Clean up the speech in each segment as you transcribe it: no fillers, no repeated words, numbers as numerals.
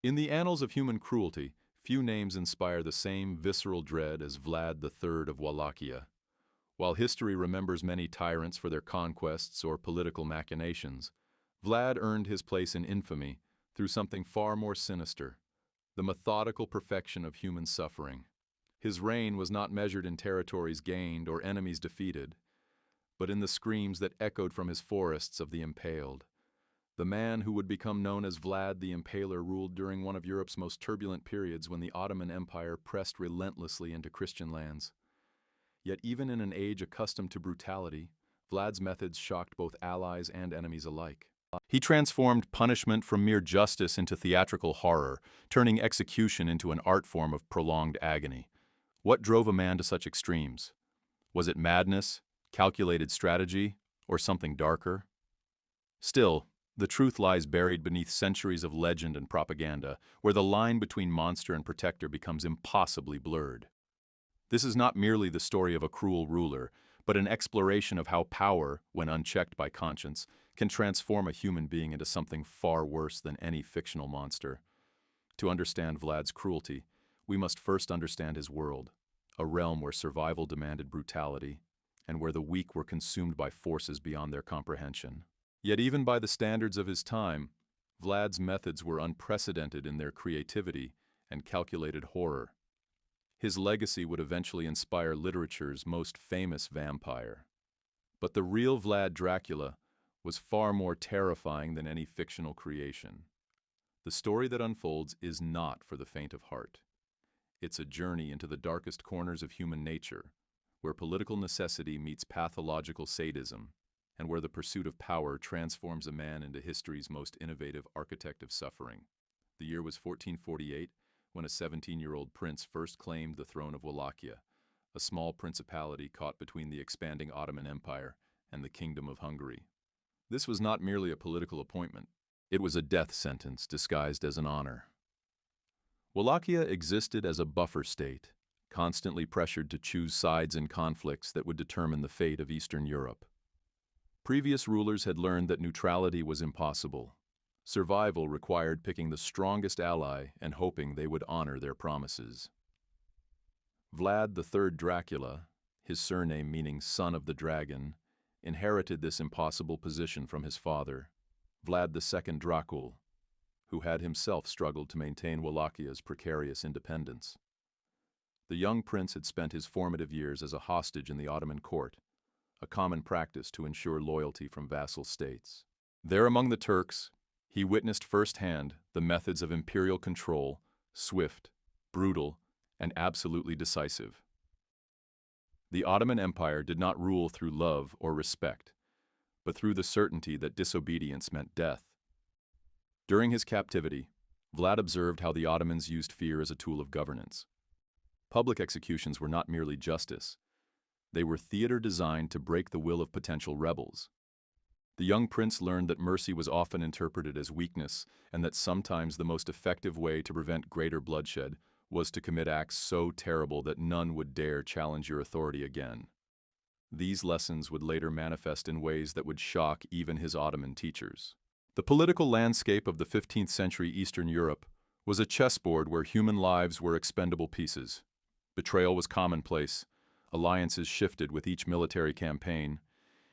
In the annals of human cruelty, few names inspire the same visceral dread as Vlad III of Wallachia. While history remembers many tyrants for their conquests or political machinations, Vlad earned his place in infamy through something far more sinister: the methodical perfection of human suffering. His reign was not measured in territories gained or enemies defeated, but in the screams that echoed from his forests of the impaled. The man who would become known as Vlad the Impaler ruled during one of Europe's most turbulent periods when the Ottoman Empire pressed relentlessly into Christian lands. Yet even in an age accustomed to brutality, Vlad's methods shocked both allies and enemies alike. He transformed punishment from mere justice into theatrical horror, turning execution into an art form of prolonged agony. What drove a man to such extremes? Was it madness, calculated strategy, or something darker? Still, the truth lies buried beneath centuries of legend and propaganda, where the line between monster and protector becomes impossibly blurred. This is not merely the story of a cruel ruler, but an exploration of how power, when unchecked by conscience, can transform a human being into something far worse than any fictional monster. To understand Vlad's cruelty, we must first understand his world, a realm where survival demanded brutality, and where the weak were consumed by forces beyond their comprehension. Yet even by the standards of his time, Vlad's methods were unprecedented in their creativity and calculated horror. His legacy would eventually inspire literature's most famous vampire. But the real Vlad Dracula was far more terrifying than any fictional creation. The story that unfolds is not for the faint of heart. It's a journey into the darkest corners of human nature, where political necessity meets pathological sadism, and where the pursuit of power transforms a man into history's most innovative architect of suffering. The year was 1448, when a 17-year-old prince first claimed the throne of Wallachia, a small principality caught between the expanding Ottoman Empire and the Kingdom of Hungary. This was not merely a political appointment. It was a death sentence disguised as an honor. Wallachia existed as a buffer state, constantly pressured to choose sides in conflicts that would determine the fate of Eastern Europe. Previous rulers had learned that neutrality was impossible. Survival required picking the strongest ally and hoping they would honor their promises. Vlad III Dracula, his surname meaning son of the dragon, inherited this impossible position from his father, Vlad II Dracul, who had himself struggled to maintain Wallachia's precarious independence. The young prince had spent his formative years as a hostage in the Ottoman court, a common practice to ensure loyalty from vassal states. There among the Turks, he witnessed firsthand the methods of imperial control, swift, brutal, and absolutely decisive. The Ottoman Empire did not rule through love or respect, but through the certainty that disobedience meant death. During his captivity, Vlad observed how the Ottomans used fear as a tool of governance. Public executions were not merely justice. They were theater designed to break the will of potential rebels. The young prince learned that mercy was often interpreted as weakness, and that sometimes the most effective way to prevent greater bloodshed was to commit acts so terrible that none would dare challenge your authority again. These lessons would later manifest in ways that would shock even his Ottoman teachers. The political landscape of the 15th century Eastern Europe was a chessboard where human lives were expendable pieces. Betrayal was commonplace, alliances shifted with each military campaign,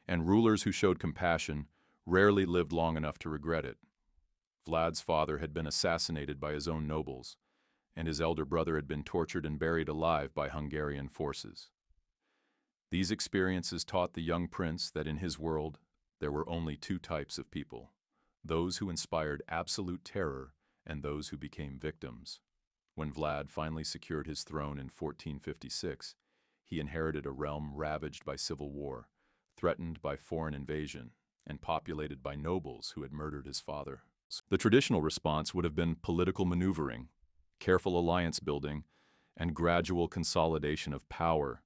and rulers who showed compassion rarely lived long enough to regret it. Vlad's father had been assassinated by his own nobles, and his elder brother had been tortured and buried alive by Hungarian forces. These experiences taught the young prince that in his world there were only two types of people: those who inspired absolute terror and those who became victims. When Vlad finally secured his throne in 1456, he inherited a realm ravaged by civil war, threatened by foreign invasion, and populated by nobles who had murdered his father. The traditional response would have been political maneuvering, careful alliance building, and gradual consolidation of power.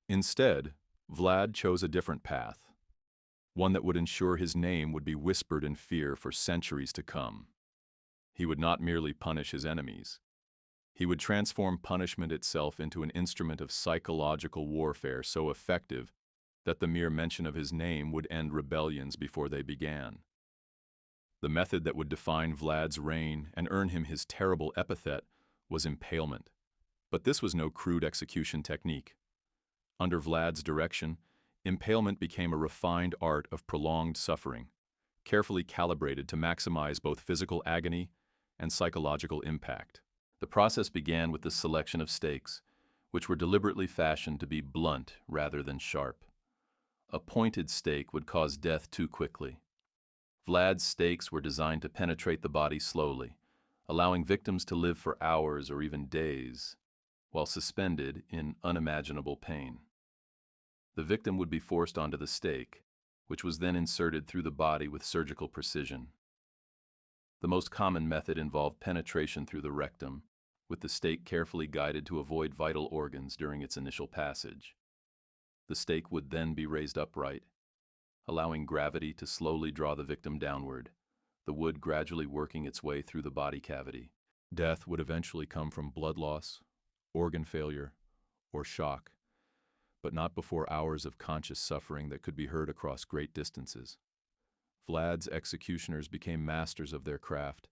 Instead, Vlad chose a different path, one that would ensure his name would be whispered in fear for centuries to come. He would not merely punish his enemies. He would transform punishment itself into an instrument of psychological warfare so effective that the mere mention of his name would end rebellions before they began. The method that would define Vlad's reign and earn him his terrible epithet was impalement. But this was no crude execution technique. Under Vlad's direction, impalement became a refined art of prolonged suffering, carefully calibrated to maximize both physical agony and psychological impact. The process began with the selection of stakes, which were deliberately fashioned to be blunt rather than sharp. A pointed stake would cause death too quickly. Vlad's stakes were designed to penetrate the body slowly, allowing victims to live for hours or even days, while suspended in unimaginable pain. The victim would be forced onto the stake, which was then inserted through the body with surgical precision. The most common method involved penetration through the rectum, with the stake carefully guided to avoid vital organs during its initial passage. The stake would then be raised upright, allowing gravity to slowly draw the victim downward, the wood gradually working its way through the body cavity. Death would eventually come from blood loss, organ failure, or shock, but not before hours of conscious suffering that could be heard across great distances. Vlad's executioners became masters of their craft,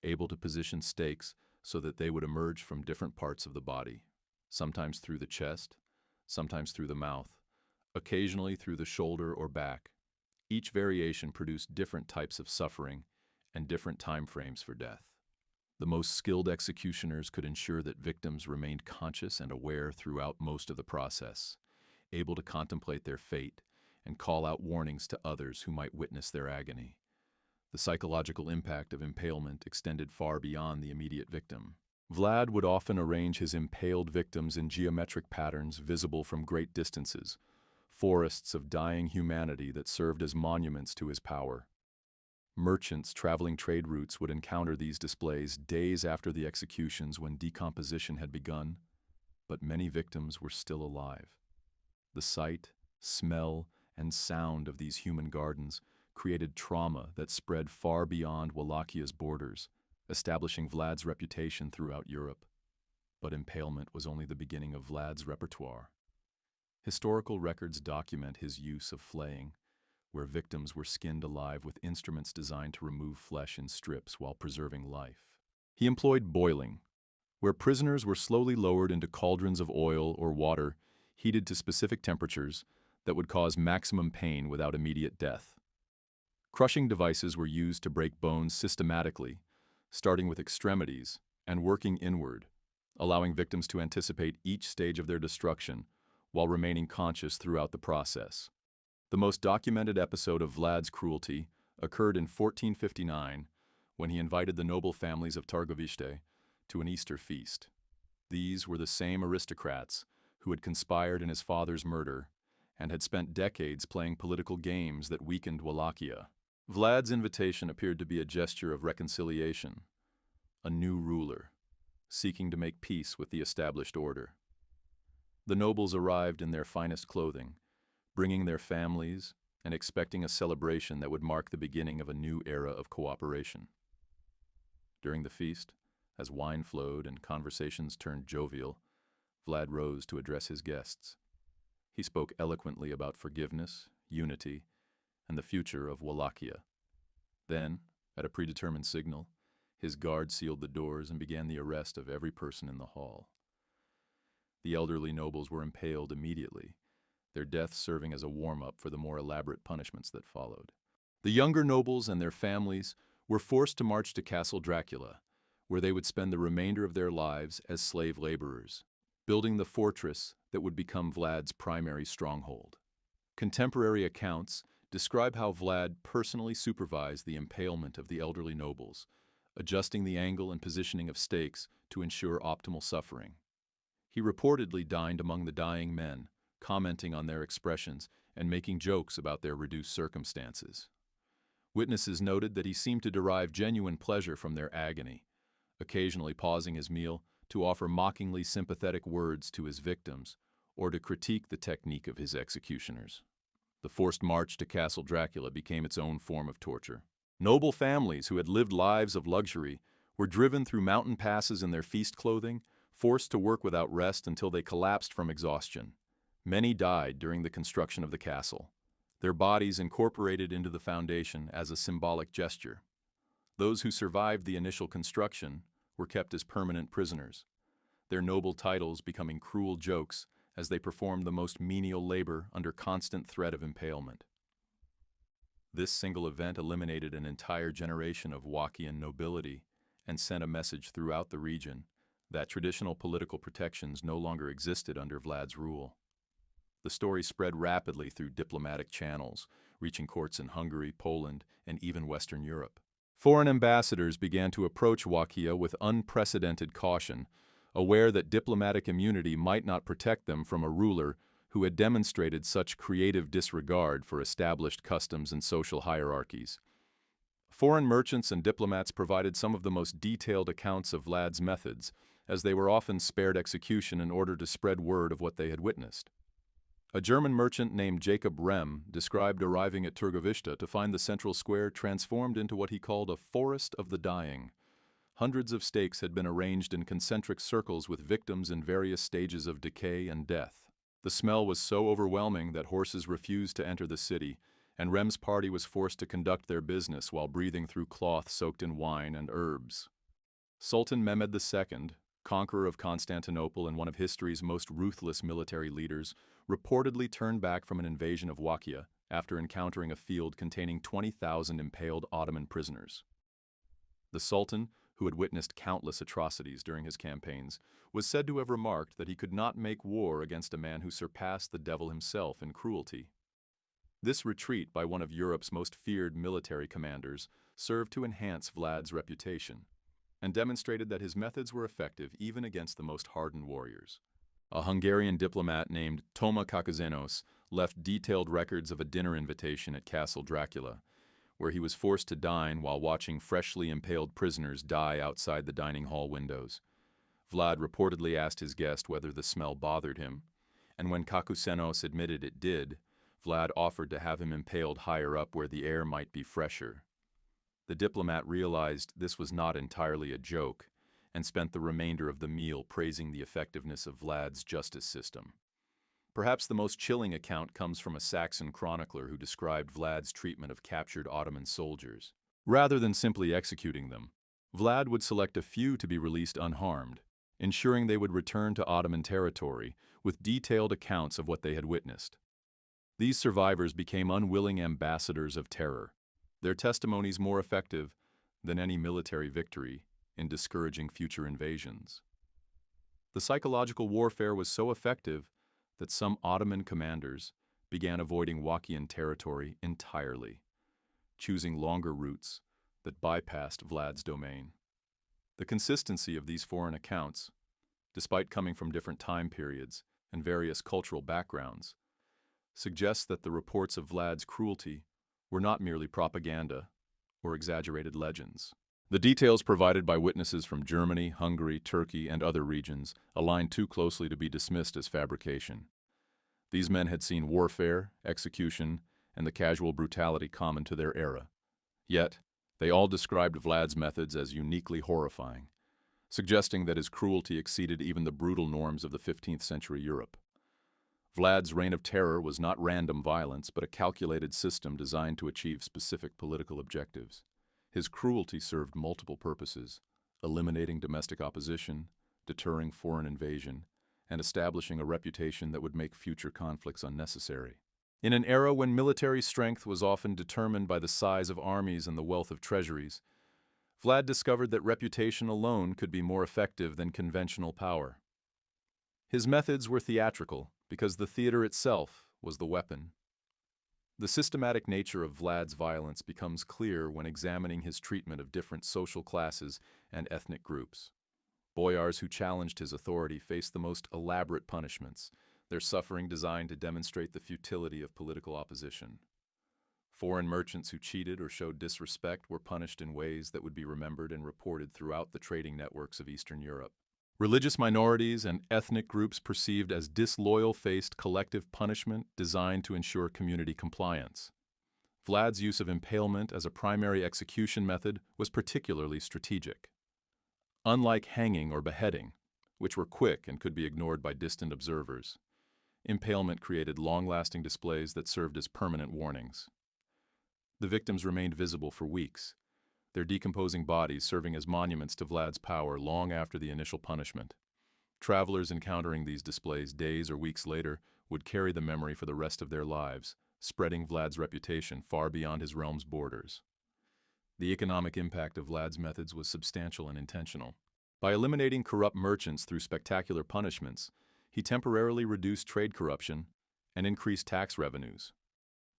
able to position stakes so that they would emerge from different parts of the body, sometimes through the chest, sometimes through the mouth, occasionally through the shoulder or back. Each variation produced different types of suffering and different time frames for death. The most skilled executioners could ensure that victims remained conscious and aware throughout most of the process, able to contemplate their fate and call out warnings to others who might witness their agony. The psychological impact of impalement extended far beyond the immediate victim. Vlad would often arrange his impaled victims in geometric patterns visible from great distances, forests of dying humanity that served as monuments to his power. Merchants traveling trade routes would encounter these displays days after the executions when decomposition had begun, but many victims were still alive. The sight, smell, and sound of these human gardens created trauma that spread far beyond Wallachia's borders, establishing Vlad's reputation throughout Europe. But impalement was only the beginning of Vlad's repertoire. Historical records document his use of flaying, where victims were skinned alive with instruments designed to remove flesh in strips while preserving life. He employed boiling, where prisoners were slowly lowered into cauldrons of oil or water heated to specific temperatures that would cause maximum pain without immediate death. Crushing devices were used to break bones systematically, starting with extremities and working inward, allowing victims to anticipate each stage of their destruction while remaining conscious throughout the process. The most documented episode of Vlad's cruelty occurred in 1459 when he invited the noble families of Targoviste to an Easter feast. These were the same aristocrats who had conspired in his father's murder and had spent decades playing political games that weakened Wallachia. Vlad's invitation appeared to be a gesture of reconciliation, a new ruler, seeking to make peace with the established order. The nobles arrived in their finest clothing, bringing their families and expecting a celebration that would mark the beginning of a new era of cooperation. During the feast, as wine flowed and conversations turned jovial, Vlad rose to address his guests. He spoke eloquently about forgiveness, unity, and the future of Wallachia. Then, at a predetermined signal, his guard sealed the doors and began the arrest of every person in the hall. The elderly nobles were impaled immediately, their deaths serving as a warm-up for the more elaborate punishments that followed. The younger nobles and their families were forced to march to Castle Dracula, where they would spend the remainder of their lives as slave laborers, building the fortress that would become Vlad's primary stronghold. Contemporary accounts describe how Vlad personally supervised the impalement of the elderly nobles, adjusting the angle and positioning of stakes to ensure optimal suffering. He reportedly dined among the dying men, commenting on their expressions and making jokes about their reduced circumstances. Witnesses noted that he seemed to derive genuine pleasure from their agony, occasionally pausing his meal to offer mockingly sympathetic words to his victims or to critique the technique of his executioners. The forced march to Castle Dracula became its own form of torture. Noble families who had lived lives of luxury were driven through mountain passes in their feast clothing, forced to work without rest until they collapsed from exhaustion. Many died during the construction of the castle, their bodies incorporated into the foundation as a symbolic gesture. Those who survived the initial construction were kept as permanent prisoners, their noble titles becoming cruel jokes as they performed the most menial labor under constant threat of impalement. This single event eliminated an entire generation of Wallachia nobility and sent a message throughout the region that traditional political protections no longer existed under Vlad's rule. The story spread rapidly through diplomatic channels, reaching courts in Hungary, Poland, and even Western Europe. Foreign ambassadors began to approach Wallachia with unprecedented caution, aware that diplomatic immunity might not protect them from a ruler who had demonstrated such creative disregard for established customs and social hierarchies. Foreign merchants and diplomats provided some of the most detailed accounts of Vlad's methods, as they were often spared execution in order to spread word of what they had witnessed. A German merchant named Jacob Rem described arriving at Turgovishta to find the central square transformed into what he called a forest of the dying. Hundreds of stakes had been arranged in concentric circles with victims in various stages of decay and death. The smell was so overwhelming that horses refused to enter the city, and Rem's party was forced to conduct their business while breathing through cloth soaked in wine and herbs. Sultan Mehmed II, conqueror of Constantinople and one of history's most ruthless military leaders, reportedly turned back from an invasion of Wallachia after encountering a field containing 20,000 impaled Ottoman prisoners. The Sultan, who had witnessed countless atrocities during his campaigns, was said to have remarked that he could not make war against a man who surpassed the devil himself in cruelty. This retreat by one of Europe's most feared military commanders served to enhance Vlad's reputation, and demonstrated that his methods were effective even against the most hardened warriors. A Hungarian diplomat named Toma Kakuzenos left detailed records of a dinner invitation at Castle Dracula, where he was forced to dine while watching freshly impaled prisoners die outside the dining hall windows. Vlad reportedly asked his guest whether the smell bothered him, and when Kakuzenos admitted it did, Vlad offered to have him impaled higher up where the air might be fresher. The diplomat realized this was not entirely a joke, and spent the remainder of the meal praising the effectiveness of Vlad's justice system. Perhaps the most chilling account comes from a Saxon chronicler who described Vlad's treatment of captured Ottoman soldiers. Rather than simply executing them, Vlad would select a few to be released unharmed, ensuring they would return to Ottoman territory with detailed accounts of what they had witnessed. These survivors became unwilling ambassadors of terror, their testimonies more effective than any military victory in discouraging future invasions. The psychological warfare was so effective that some Ottoman commanders began avoiding Wallachian territory entirely, choosing longer routes that bypassed Vlad's domain. The consistency of these foreign accounts, despite coming from different time periods and various cultural backgrounds, suggests that the reports of Vlad's cruelty were not merely propaganda or exaggerated legends. The details provided by witnesses from Germany, Hungary, Turkey, and other regions aligned too closely to be dismissed as fabrication. These men had seen warfare, execution, and the casual brutality common to their era. Yet, they all described Vlad's methods as uniquely horrifying, suggesting that his cruelty exceeded even the brutal norms of the 15th century Europe. Vlad's reign of terror was not random violence, but a calculated system designed to achieve specific political objectives. His cruelty served multiple purposes: eliminating domestic opposition, deterring foreign invasion, and establishing a reputation that would make future conflicts unnecessary. In an era when military strength was often determined by the size of armies and the wealth of treasuries, Vlad discovered that reputation alone could be more effective than conventional power. His methods were theatrical because the theater itself was the weapon. The systematic nature of Vlad's violence becomes clear when examining his treatment of different social classes and ethnic groups. Boyars who challenged his authority faced the most elaborate punishments, their suffering designed to demonstrate the futility of political opposition. Foreign merchants who cheated or showed disrespect were punished in ways that would be remembered and reported throughout the trading networks of Eastern Europe. Religious minorities and ethnic groups perceived as disloyal faced collective punishment designed to ensure community compliance. Vlad's use of impalement as a primary execution method was particularly strategic. Unlike hanging or beheading, which were quick and could be ignored by distant observers, impalement created long-lasting displays that served as permanent warnings. The victims remained visible for weeks, their decomposing bodies serving as monuments to Vlad's power long after the initial punishment. Travelers encountering these displays days or weeks later would carry the memory for the rest of their lives, spreading Vlad's reputation far beyond his realm's borders. The economic impact of Vlad's methods was substantial and intentional. By eliminating corrupt merchants through spectacular punishments, he temporarily reduced trade corruption and increased tax revenues.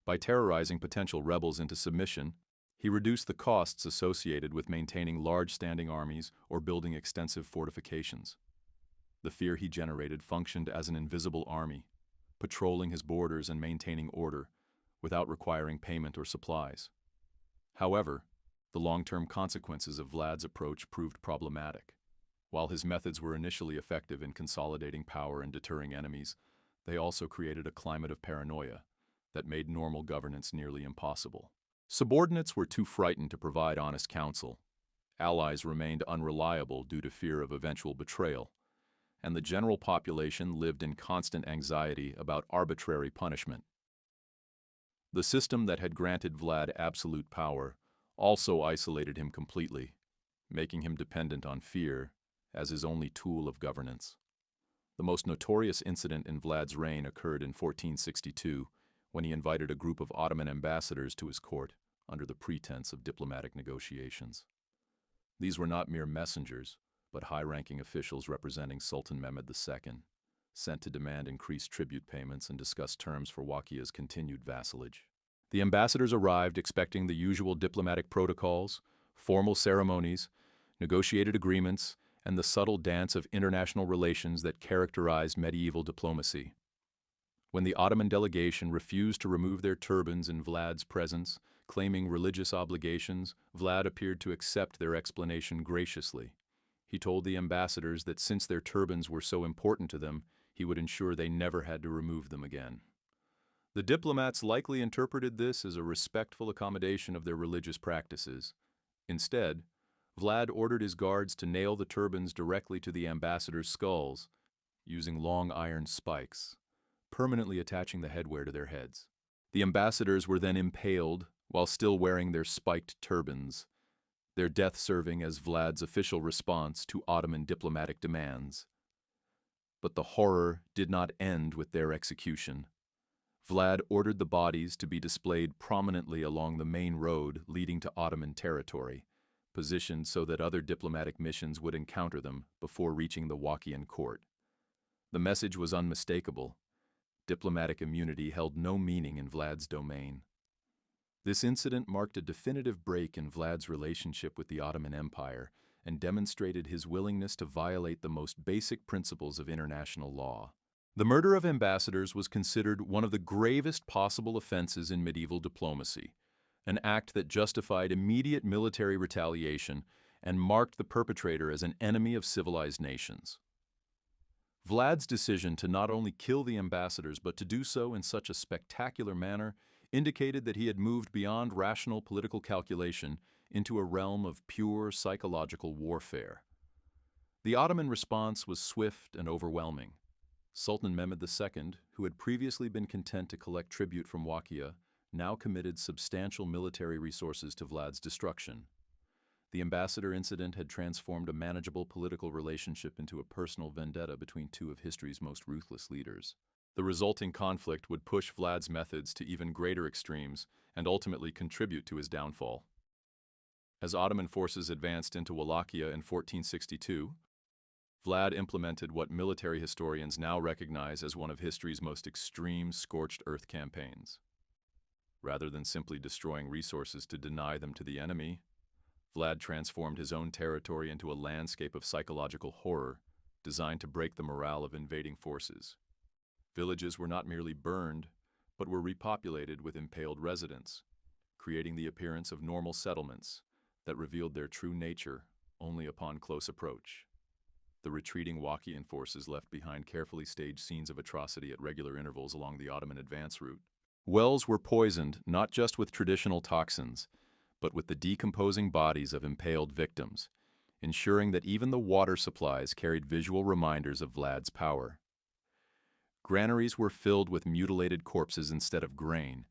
By terrorizing potential rebels into submission, he reduced the costs associated with maintaining large standing armies or building extensive fortifications. The fear he generated functioned as an invisible army, patrolling his borders and maintaining order without requiring payment or supplies. However, the long-term consequences of Vlad's approach proved problematic. While his methods were initially effective in consolidating power and deterring enemies, they also created a climate of paranoia that made normal governance nearly impossible. Subordinates were too frightened to provide honest counsel. Allies remained unreliable due to fear of eventual betrayal, and the general population lived in constant anxiety about arbitrary punishment. The system that had granted Vlad absolute power also isolated him completely, making him dependent on fear as his only tool of governance. The most notorious incident in Vlad's reign occurred in 1462, when he invited a group of Ottoman ambassadors to his court under the pretense of diplomatic negotiations. These were not mere messengers, but high-ranking officials representing Sultan Mehmed II, sent to demand increased tribute payments and discuss terms for Wallachia's continued vassalage. The ambassadors arrived expecting the usual diplomatic protocols, formal ceremonies, negotiated agreements, and the subtle dance of international relations that characterized medieval diplomacy. When the Ottoman delegation refused to remove their turbans in Vlad's presence, claiming religious obligations, Vlad appeared to accept their explanation graciously. He told the ambassadors that since their turbans were so important to them, he would ensure they never had to remove them again. The diplomats likely interpreted this as a respectful accommodation of their religious practices. Instead, Vlad ordered his guards to nail the turbans directly to the ambassadors' skulls, using long iron spikes, permanently attaching the headwear to their heads. The ambassadors were then impaled while still wearing their spiked turbans, their death serving as Vlad's official response to Ottoman diplomatic demands. But the horror did not end with their execution. Vlad ordered the bodies to be displayed prominently along the main road leading to Ottoman territory, positioned so that other diplomatic missions would encounter them before reaching the Wallachia court. The message was unmistakable. Diplomatic immunity held no meaning in Vlad's domain. This incident marked a definitive break in Vlad's relationship with the Ottoman Empire and demonstrated his willingness to violate the most basic principles of international law. The murder of ambassadors was considered one of the gravest possible offenses in medieval diplomacy, an act that justified immediate military retaliation and marked the perpetrator as an enemy of civilized nations. Vlad's decision to not only kill the ambassadors but to do so in such a spectacular manner indicated that he had moved beyond rational political calculation into a realm of pure psychological warfare. The Ottoman response was swift and overwhelming. Sultan Mehmed II, who had previously been content to collect tribute from Wallachia, now committed substantial military resources to Vlad's destruction. The ambassador incident had transformed a manageable political relationship into a personal vendetta between two of history's most ruthless leaders. The resulting conflict would push Vlad's methods to even greater extremes and ultimately contribute to his downfall. As Ottoman forces advanced into Wallachia in 1462, Vlad implemented what military historians now recognize as one of history's most extreme scorched earth campaigns. Rather than simply destroying resources to deny them to the enemy, Vlad transformed his own territory into a landscape of psychological horror designed to break the morale of invading forces. Villages were not merely burned, but were repopulated with impaled residents, creating the appearance of normal settlements that revealed their true nature only upon close approach. The retreating Wallachian forces left behind carefully staged scenes of atrocity at regular intervals along the Ottoman advance route. Wells were poisoned not just with traditional toxins, but with the decomposing bodies of impaled victims, ensuring that even the water supplies carried visual reminders of Vlad's power. Granaries were filled with mutilated corpses instead of grain,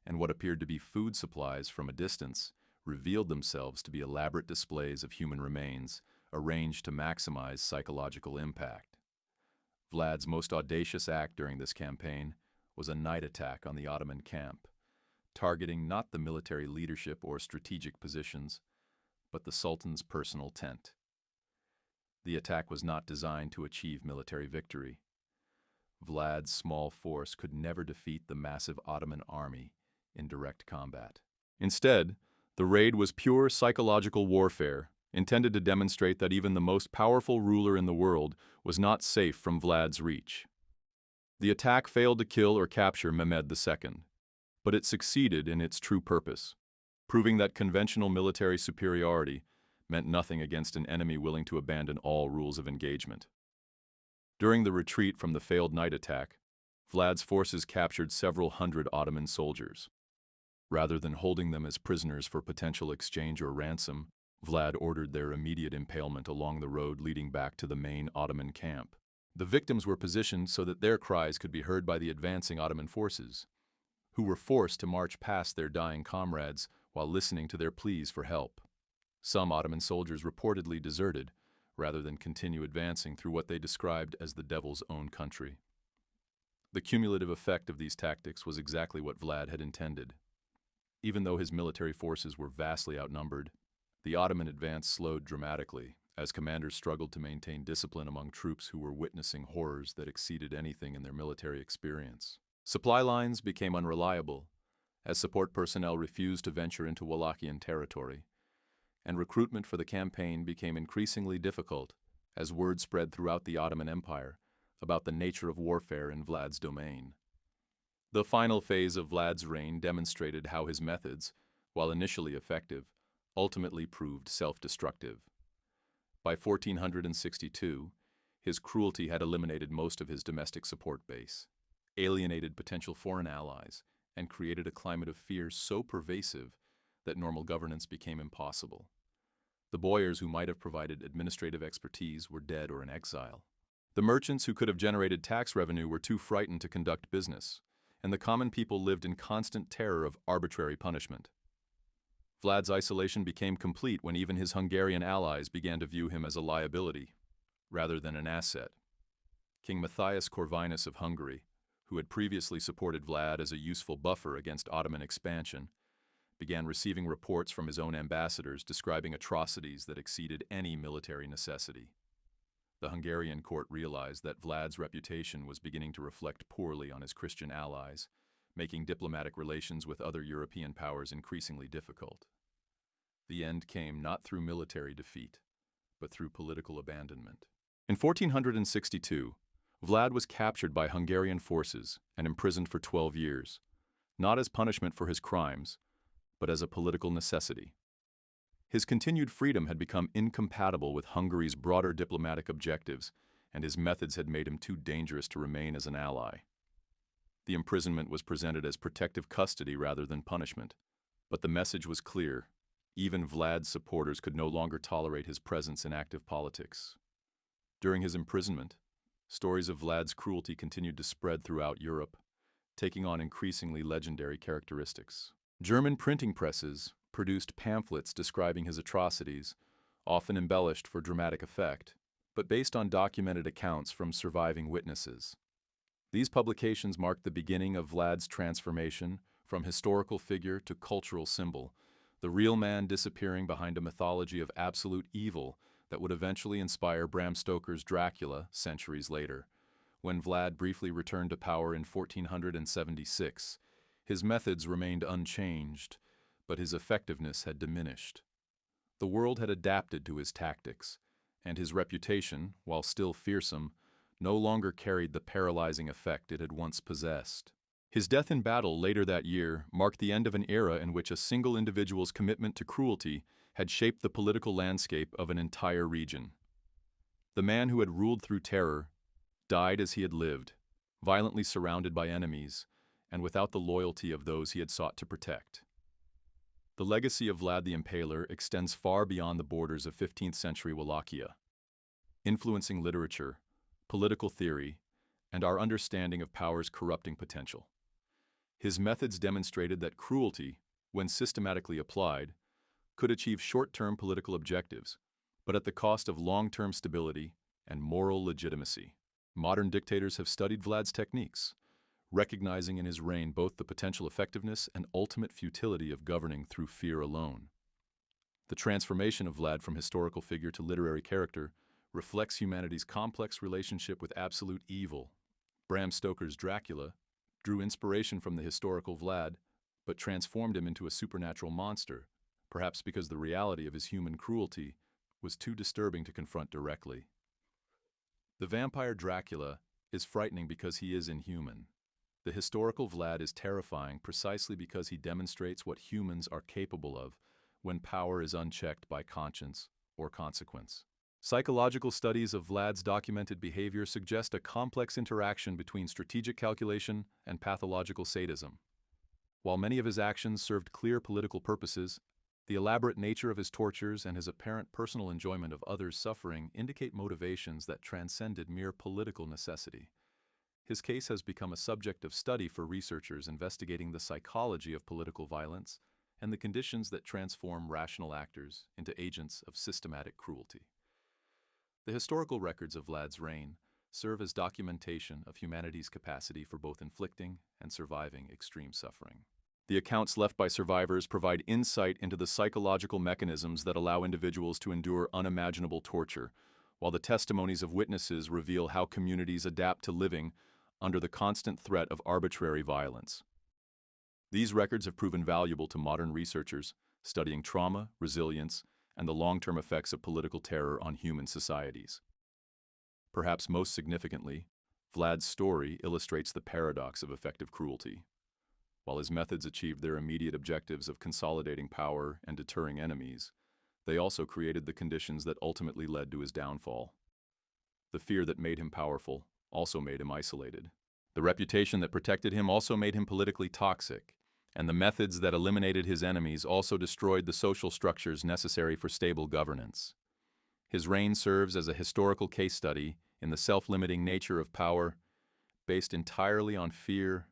and what appeared to be food supplies from a distance revealed themselves to be elaborate displays of human remains arranged to maximize psychological impact. Vlad's most audacious act during this campaign was a night attack on the Ottoman camp, targeting not the military leadership or strategic positions, but the Sultan's personal tent. The attack was not designed to achieve military victory. Vlad's small force could never defeat the massive Ottoman army in direct combat. Instead, the raid was pure psychological warfare, intended to demonstrate that even the most powerful ruler in the world was not safe from Vlad's reach. The attack failed to kill or capture Mehmed II, but it succeeded in its true purpose, proving that conventional military superiority meant nothing against an enemy willing to abandon all rules of engagement. During the retreat from the failed night attack, Vlad's forces captured several hundred Ottoman soldiers. Rather than holding them as prisoners for potential exchange or ransom, Vlad ordered their immediate impalement along the road leading back to the main Ottoman camp. The victims were positioned so that their cries could be heard by the advancing Ottoman forces, who were forced to march past their dying comrades while listening to their pleas for help. Some Ottoman soldiers reportedly deserted, rather than continue advancing through what they described as the devil's own country. The cumulative effect of these tactics was exactly what Vlad had intended. Even though his military forces were vastly outnumbered, the Ottoman advance slowed dramatically as commanders struggled to maintain discipline among troops who were witnessing horrors that exceeded anything in their military experience. Supply lines became unreliable as support personnel refused to venture into Wallachian territory, and recruitment for the campaign became increasingly difficult as word spread throughout the Ottoman Empire about the nature of warfare in Vlad's domain. The final phase of Vlad's reign demonstrated how his methods, while initially effective, ultimately proved self-destructive. By 1462, his cruelty had eliminated most of his domestic support base, alienated potential foreign allies, and created a climate of fear so pervasive that normal governance became impossible. The boyars who might have provided administrative expertise were dead or in exile. The merchants who could have generated tax revenue were too frightened to conduct business, and the common people lived in constant terror of arbitrary punishment. Vlad's isolation became complete when even his Hungarian allies began to view him as a liability, rather than an asset. King Matthias Corvinus of Hungary, who had previously supported Vlad as a useful buffer against Ottoman expansion, began receiving reports from his own ambassadors describing atrocities that exceeded any military necessity. The Hungarian court realized that Vlad's reputation was beginning to reflect poorly on his Christian allies, making diplomatic relations with other European powers increasingly difficult. The end came not through military defeat, but through political abandonment. In 1462, Vlad was captured by Hungarian forces and imprisoned for 12 years, not as punishment for his crimes, but as a political necessity. His continued freedom had become incompatible with Hungary's broader diplomatic objectives, and his methods had made him too dangerous to remain as an ally. The imprisonment was presented as protective custody rather than punishment, but the message was clear. Even Vlad's supporters could no longer tolerate his presence in active politics. During his imprisonment, stories of Vlad's cruelty continued to spread throughout Europe, taking on increasingly legendary characteristics. German printing presses produced pamphlets describing his atrocities, often embellished for dramatic effect, but based on documented accounts from surviving witnesses. These publications marked the beginning of Vlad's transformation from historical figure to cultural symbol, the real man disappearing behind a mythology of absolute evil that would eventually inspire Bram Stoker's Dracula centuries later. When Vlad briefly returned to power in 1476, his methods remained unchanged, but his effectiveness had diminished. The world had adapted to his tactics, and his reputation, while still fearsome, no longer carried the paralyzing effect it had once possessed. His death in battle later that year marked the end of an era in which a single individual's commitment to cruelty had shaped the political landscape of an entire region. The man who had ruled through terror died as he had lived, violently surrounded by enemies, and without the loyalty of those he had sought to protect. The legacy of Vlad the Impaler extends far beyond the borders of 15th century Wallachia, influencing literature, political theory, and our understanding of power's corrupting potential. His methods demonstrated that cruelty, when systematically applied, could achieve short-term political objectives, but at the cost of long-term stability and moral legitimacy. Modern dictators have studied Vlad's techniques, recognizing in his reign both the potential effectiveness and ultimate futility of governing through fear alone. The transformation of Vlad from historical figure to literary character reflects humanity's complex relationship with absolute evil. Bram Stoker's Dracula drew inspiration from the historical Vlad, but transformed him into a supernatural monster, perhaps because the reality of his human cruelty was too disturbing to confront directly. The vampire Dracula is frightening because he is inhuman. The historical Vlad is terrifying precisely because he demonstrates what humans are capable of when power is unchecked by conscience or consequence. Psychological studies of Vlad's documented behavior suggest a complex interaction between strategic calculation and pathological sadism. While many of his actions served clear political purposes, the elaborate nature of his tortures and his apparent personal enjoyment of others' suffering indicate motivations that transcended mere political necessity. His case has become a subject of study for researchers investigating the psychology of political violence and the conditions that transform rational actors into agents of systematic cruelty. The historical records of Vlad's reign serve as documentation of humanity's capacity for both inflicting and surviving extreme suffering. The accounts left by survivors provide insight into the psychological mechanisms that allow individuals to endure unimaginable torture, while the testimonies of witnesses reveal how communities adapt to living under the constant threat of arbitrary violence. These records have proven valuable to modern researchers studying trauma, resilience, and the long-term effects of political terror on human societies. Perhaps most significantly, Vlad's story illustrates the paradox of effective cruelty. While his methods achieved their immediate objectives of consolidating power and deterring enemies, they also created the conditions that ultimately led to his downfall. The fear that made him powerful also made him isolated. The reputation that protected him also made him politically toxic, and the methods that eliminated his enemies also destroyed the social structures necessary for stable governance. His reign serves as a historical case study in the self-limiting nature of power, based entirely on fear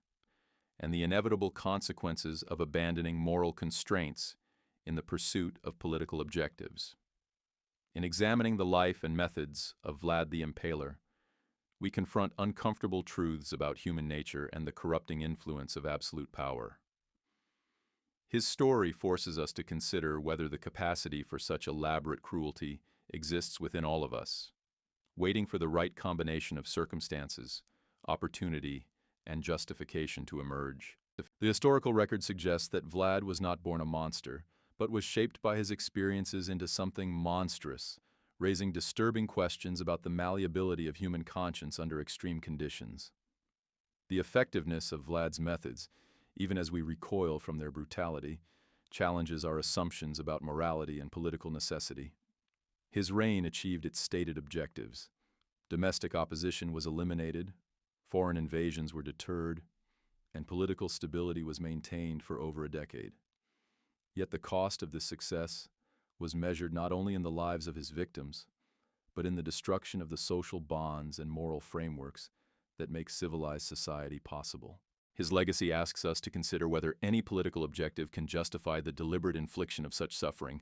and the inevitable consequences of abandoning moral constraints in the pursuit of political objectives. In examining the life and methods of Vlad the Impaler, we confront uncomfortable truths about human nature and the corrupting influence of absolute power. His story forces us to consider whether the capacity for such elaborate cruelty exists within all of us, waiting for the right combination of circumstances, opportunity, and justification to emerge. The historical record suggests that Vlad was not born a monster, but was shaped by his experiences into something monstrous, raising disturbing questions about the malleability of human conscience under extreme conditions. The effectiveness of Vlad's methods, even as we recoil from their brutality, challenges our assumptions about morality and political necessity. His reign achieved its stated objectives. Domestic opposition was eliminated, foreign invasions were deterred, and political stability was maintained for over a decade. Yet the cost of this success was measured not only in the lives of his victims, but in the destruction of the social bonds and moral frameworks that make civilized society possible. His legacy asks us to consider whether any political objective can justify the deliberate infliction of such suffering,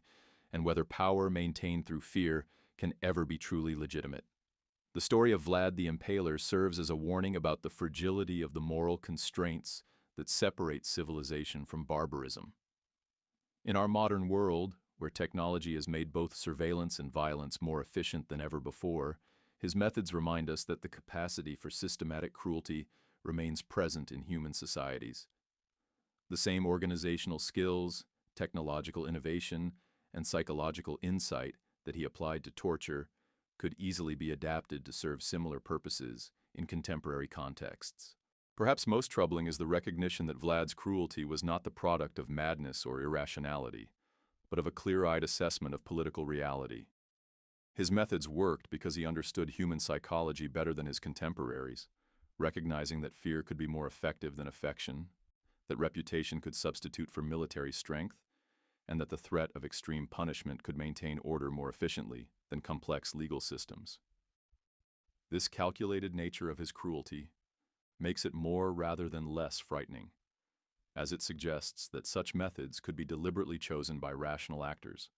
and whether power maintained through fear can ever be truly legitimate. The story of Vlad the Impaler serves as a warning about the fragility of the moral constraints that separate civilization from barbarism. In our modern world, where technology has made both surveillance and violence more efficient than ever before, his methods remind us that the capacity for systematic cruelty remains present in human societies. The same organizational skills, technological innovation, and psychological insight that he applied to torture could easily be adapted to serve similar purposes in contemporary contexts. Perhaps most troubling is the recognition that Vlad's cruelty was not the product of madness or irrationality, but of a clear-eyed assessment of political reality. His methods worked because he understood human psychology better than his contemporaries, recognizing that fear could be more effective than affection, that reputation could substitute for military strength, and that the threat of extreme punishment could maintain order more efficiently than complex legal systems. This calculated nature of his cruelty makes it more rather than less frightening, as it suggests that such methods could be deliberately chosen by rational actors,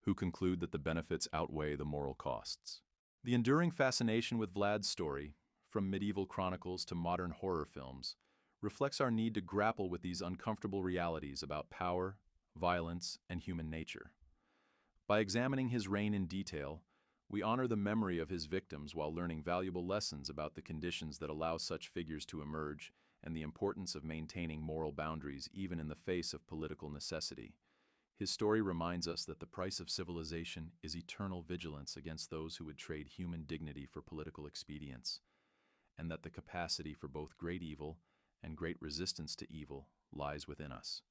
who conclude that the benefits outweigh the moral costs. The enduring fascination with Vlad's story, from medieval chronicles to modern horror films, reflects our need to grapple with these uncomfortable realities about power, violence, and human nature. By examining his reign in detail, we honor the memory of his victims while learning valuable lessons about the conditions that allow such figures to emerge and the importance of maintaining moral boundaries even in the face of political necessity. His story reminds us that the price of civilization is eternal vigilance against those who would trade human dignity for political expedience, and that the capacity for both great evil and great resistance to evil lies within us.